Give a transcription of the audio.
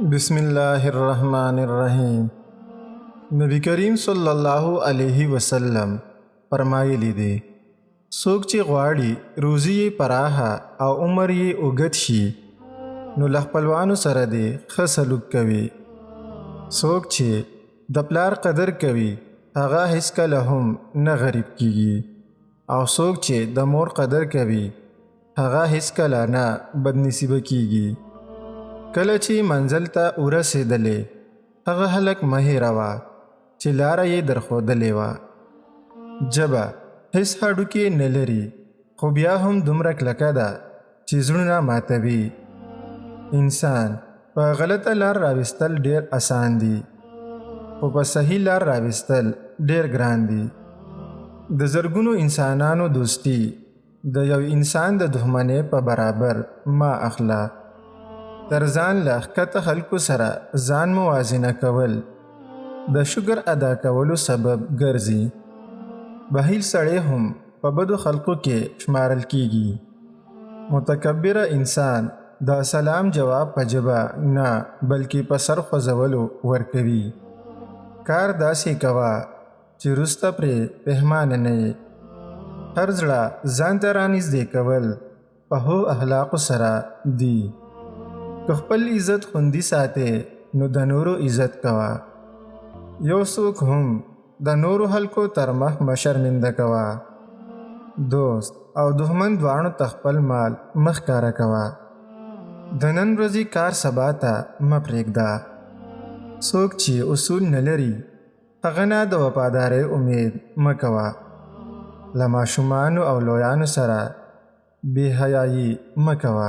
بسم الله الرحمن الرحیم. نبی کریم صلی الله علیه وسلم فرمایلی دی څوک چې غواړي روزي یې پراخه او عمر یې اوږد شي نو له خپلوانو سره دی ښه سلوک کوي. څوک چې د پلار قدر کوي هغه هیڅکله هم نه غریب کیږي او څوک چې د مور قدر کوي هغه هیڅکله نه بدنصیبه کیږي. کله چې منزل ته ورسېدلې هغه هلک مه هېروه چې لاره یې درښودلې وه. ژبه هیڅ هډوکي نه لري خو بیا هم دومره کلکه ده چې زړونه ماتوي. انسان په غلطه لار راوستل ډېر اسان دي خو په صحیح لار راوستل ډېر ګران دي. د زرګونو انسانانو دوستی د یو انسان د دښمنۍ په برابر ما اخله. تر ځان له ښکته خلکو سره ځان موازنه کول د شکر ادا کولو سبب ګرځي. بخیل سړی هم په بدو خلقو کې شمارل کیږي. متکبره انسان د سلام جواب په ژبه نه بلکې په سر خوځولو ورکوي. کار داسې کوه چې وروسته پرې پښیمانه نه یې. هر زړه ځان ته رانږدې کول په ښو اخلاقو سره دي. که خپل عزت خوندي ساتې نو د نورو عزت کوه. یو څوک هم د نورو خلکو تر مخ مه شرمنده کوه. دوست او دښمن دواړو ته خپل مال مه ښکاره کوه. د نن ورځې کار سبا ته مه پرېږده. څوک چې اصول نه لري هغه نه د وفادارۍ امید مه کوه. له ماشومانو او لویانو سره بې حیایي مه کوه.